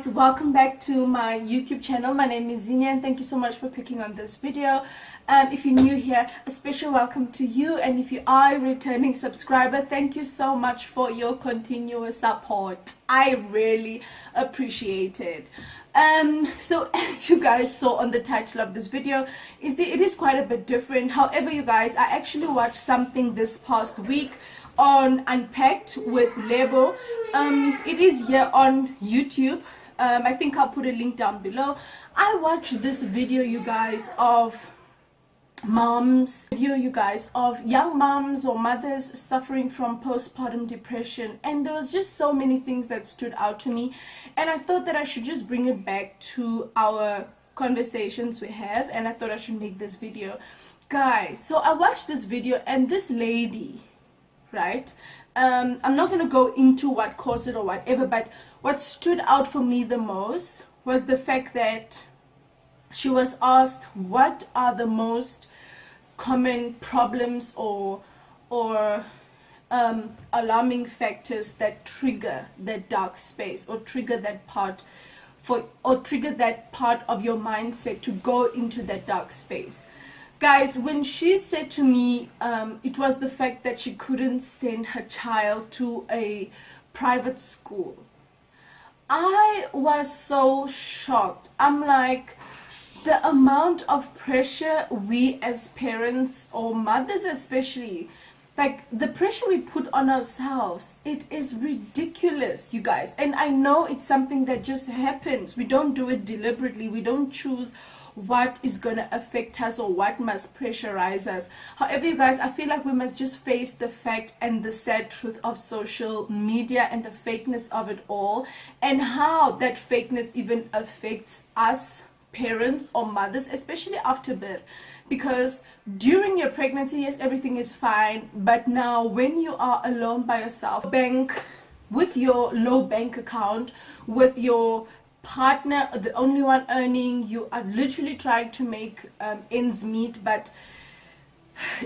guys, welcome back to my YouTube channel. My name is Zinia and thank you so much for clicking on this video. If you're new here, a special welcome to you, and if you are a returning subscriber, thank you so much for your continuous support. I really appreciate it. So as you guys saw on the title of this video, it is quite a bit different. However, you guys, I actually watched something this past week on Unpacked with Lebo. It is here on YouTube. I think I'll put a link down below. I watched this video, you guys, of young moms or mothers suffering from postpartum depression, and there was just so many things that stood out to me, and I thought that I should just bring it back to our conversations we have, and I thought I should make this video, guys. So I watched this video, and this lady, right, I'm not going to go into what caused it or whatever, but what stood out for me the most was the fact that she was asked what are the most common problems or alarming factors that trigger that dark space, or trigger that part of your mindset to go into that dark space. Guys, when she said to me, it was the fact that she couldn't send her child to a private school. I was so shocked. I'm like, the amount of pressure we as parents, or mothers especially, like the pressure we put on ourselves, it is ridiculous, you guys. And I know it's something that just happens. We don't do it deliberately. We don't choose what is going to affect us or what must pressurize us. However, you guys, I feel like we must just face the fact and the sad truth of social media and the fakeness of it all, and how that fakeness even affects us parents or mothers, especially after birth. Because during your pregnancy, yes, everything is fine, but now when you are alone by yourself, with your low bank account, with your partner, the only one earning, you are literally trying to make ends meet, but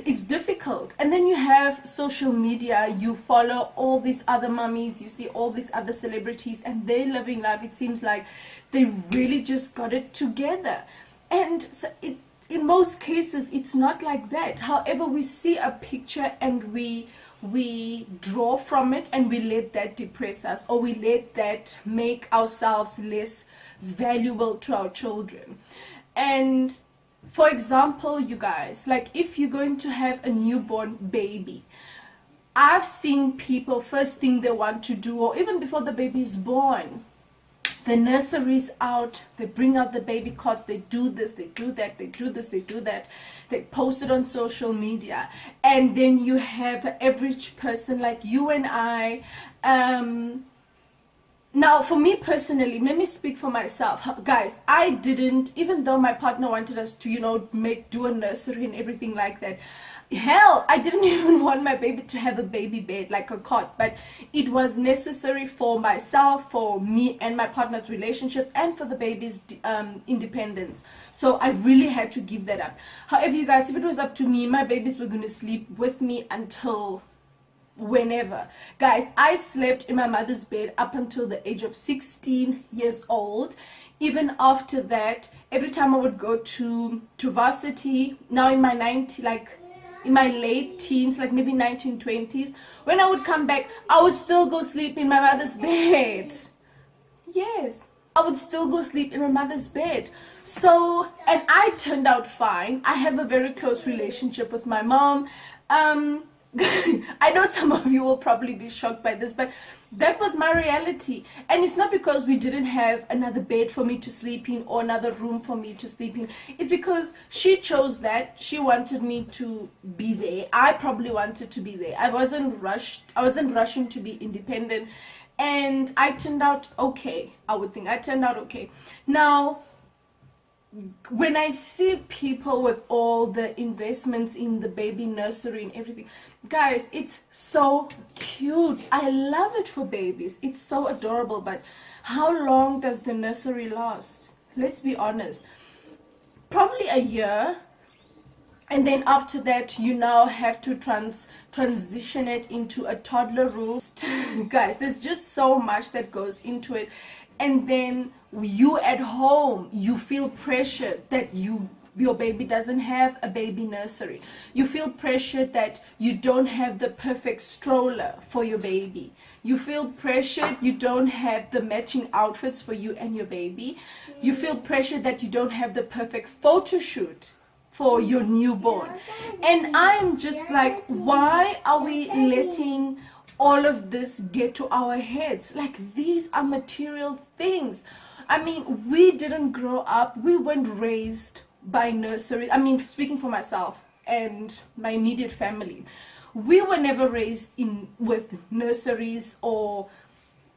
it's difficult. And then you have social media, you follow all these other mummies, you see all these other celebrities, and they're living life. It seems like they really just got it together, and so in most cases it's not like that. However, we see a picture and we draw from it, and we let that depress us, or we let that make ourselves less valuable to our children. And for example, you guys, like if you're going to have a newborn baby, I've seen people, first thing they want to do, or even before the baby is born, the nursery's out, they bring out the baby cots, they do this, they do that, they do this, they do that, they post it on social media. And then you have an average person like you and I. Now, for me personally, let me speak for myself, guys. I didn't, even though my partner wanted us to, do a nursery and everything like that. Hell, I didn't even want my baby to have a baby bed, like a cot, but it was necessary for myself, for me and my partner's relationship, and for the baby's independence. So I really had to give that up. However, you guys, if it was up to me, my babies were going to sleep with me until whenever. Guys, I slept in my mother's bed up until the age of 16 years old. Even after that, every time I would go to varsity, now in my in my late teens, like maybe 1920s, when I would come back, I would still go sleep in my mother's bed. Yes, I would still go sleep in my mother's bed. So, and I turned out fine. I have a very close relationship with my mom. I know some of you will probably be shocked by this, but that was my reality. And it's not because we didn't have another bed for me to sleep in or another room for me to sleep in. It's because she chose that. She wanted me to be there. I probably wanted to be there. I wasn't rushing to be independent, and I turned out okay. I would think I turned out okay. Now, when I see people with all the investments in the baby nursery and everything, guys, it's so cute. I love it for babies. It's so adorable. But how long does the nursery last? Let's be honest. Probably a year. And then after that, you now have to transition it into a toddler room. Guys, there's just so much that goes into it. and then you at home, you feel pressured that your baby doesn't have a baby nursery. You feel pressured that you don't have the perfect stroller for your baby. You feel pressured you don't have the matching outfits for you and your baby. You feel pressured that you don't have the perfect photo shoot for your newborn. And I'm just like, why are we letting all of this get to our heads? Like, these are material things. I mean, we didn't grow up, we weren't raised by nursery. I mean, speaking for myself and my immediate family, we were never raised with nurseries or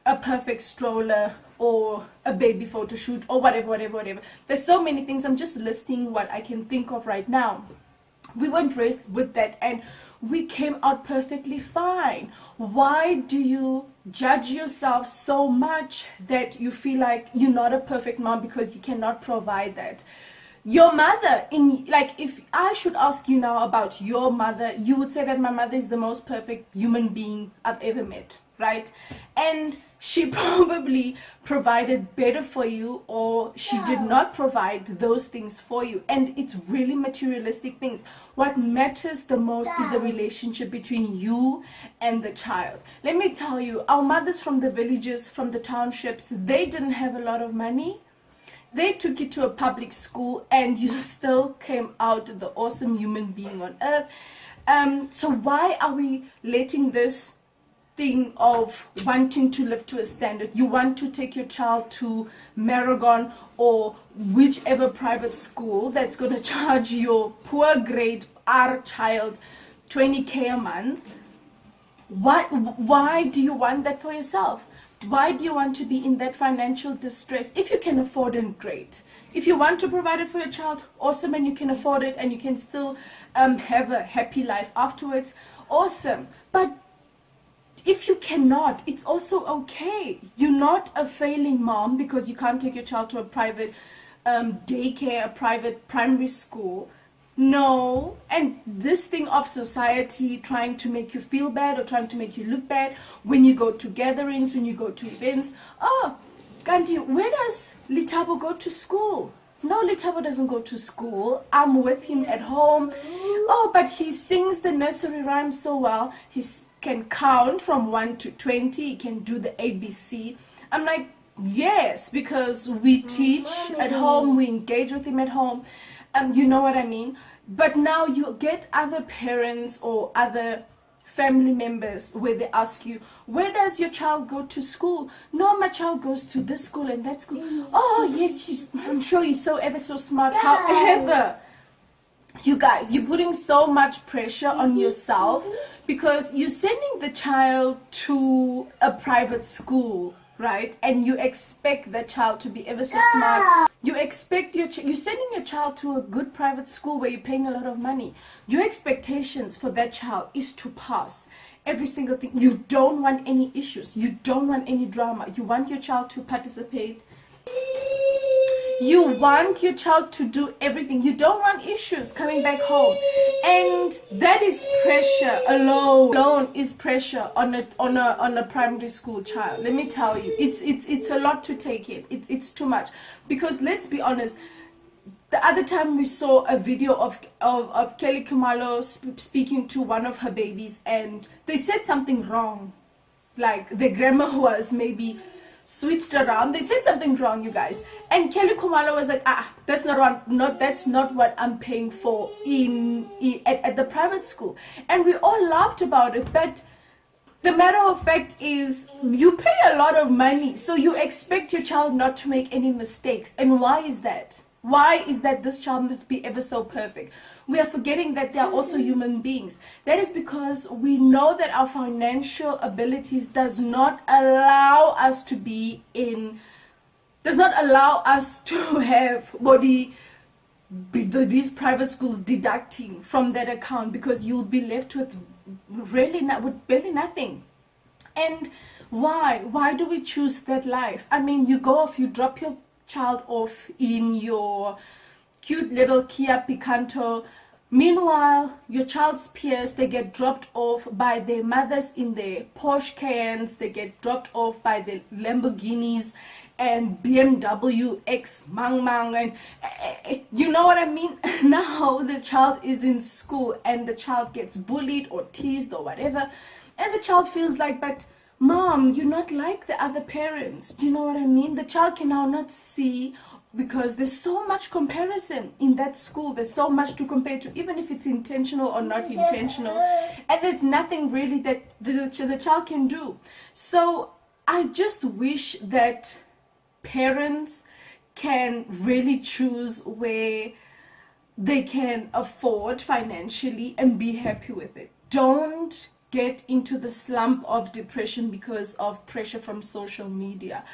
a perfect stroller or a baby photo shoot or whatever. There's so many things. I'm just listing what I can think of right now. We weren't raised with that, and we came out perfectly fine. Why do you judge yourself so much that you feel like you're not a perfect mom because you cannot provide that? Your mother, if I should ask you now about your mother, you would say that my mother is the most perfect human being I've ever met, right? And she probably provided better for you, or she did not provide those things for you. And it's really materialistic things. What matters the most is the relationship between you and the child. Let me tell you, our mothers from the villages, from the townships, they didn't have a lot of money. They took you to a public school and you still came out the awesome human being on earth. So why are we letting this thing of wanting to live to a standard? You want to take your child to Maragon or whichever private school that's going to charge your poor grade R child 20K a month. Why do you want that for yourself? Why do you want to be in that financial distress? If you can afford it, great. If you want to provide it for your child, awesome, and you can afford it and you can still have a happy life afterwards, awesome. But if you cannot, it's also okay. You're not a failing mom because you can't take your child to a private daycare, a private primary school. No. And this thing of society trying to make you feel bad or trying to make you look bad when you go to gatherings, when you go to events. Oh, Gandhi, where does Litabo go to school? No, Litabo doesn't go to school. I'm with him at home. Oh, but he sings the nursery rhymes so well. He can count from 1 to 20. He can do the ABC. I'm like, yes, because we teach at home. We engage with him at home. You know what I mean? But now you get other parents or other family members where they ask you, where does your child go to school? No, my child goes to this school and that school. Oh, yes, I'm sure he's so ever so smart. However, you guys, you're putting so much pressure on yourself because you're sending the child to a private school, right? And you expect that child to be ever so smart. You expect you're sending your child to a good private school where you're paying a lot of money. Your expectations for that child is to pass every single thing. You don't want any issues. You don't want any drama. You want your child to participate. You want your child to do everything. You don't want issues coming back home. And that is pressure alone is pressure on a primary school child. Let me tell you, it's a lot to take in. It's too much. Because let's be honest, the other time we saw a video of Kelly Khumalo speaking to one of her babies, and they said something wrong. Like the grammar was maybe switched around. They said something wrong, you guys. And Kelly Khumalo was like, that's not what I'm paying for at the private school. And we all laughed about it, but the matter of fact is you pay a lot of money, so you expect your child not to make any mistakes. And why is that? Why is that this child must be ever so perfect? We are forgetting that they are also human beings. That is because we know that our financial abilities does not allow us to have these private schools deducting from that account, because you'll be left with barely nothing. And why do we choose that life? I mean, you drop your child off in your cute little Kia Picanto. Meanwhile, your child's peers, they get dropped off by their mothers in their Porsche Cayennes, they get dropped off by the Lamborghinis, and BMW X Mang Mang, and you know what I mean. Now the child is in school and the child gets bullied or teased or whatever, and the child feels like, but mom, you're not like the other parents. Do you know what I mean? The child can now not see, because there's so much comparison in that school. There's so much to compare to, even if it's intentional or not intentional, and there's nothing really that the child can do. So I just wish that parents can really choose where they can afford financially and be happy with it. Don't get into the slump of depression because of pressure from social media.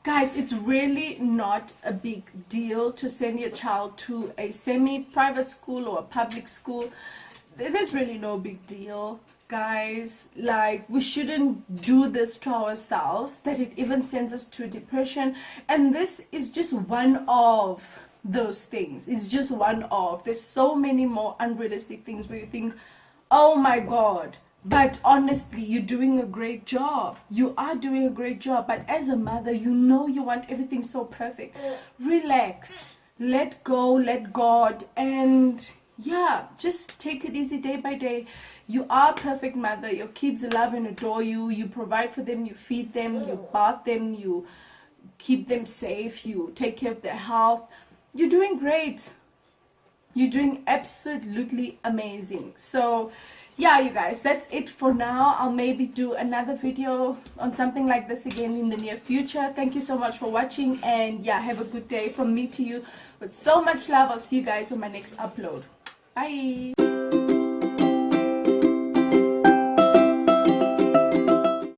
Guys, it's really not a big deal to send your child to a semi-private school or a public school. There's really no big deal, guys. Like, we shouldn't do this to ourselves, that it even sends us to depression. And this is just one of those things. It's just one of. There's so many more unrealistic things where you think, oh my God. But honestly, you're doing a great job. You are doing a great job. But as a mother, you know you want everything so perfect. Relax. Let go. Let God. And yeah, just take it easy day by day. You are a perfect mother. Your kids love and adore you. You provide for them. You feed them. You bath them. You keep them safe. You take care of their health. You're doing great. You're doing absolutely amazing. So yeah, you guys, that's it for now. I'll maybe do another video on something like this again in the near future. Thank you so much for watching, and yeah, have a good day from me to you with so much love. I'll see you guys on my next upload. Bye.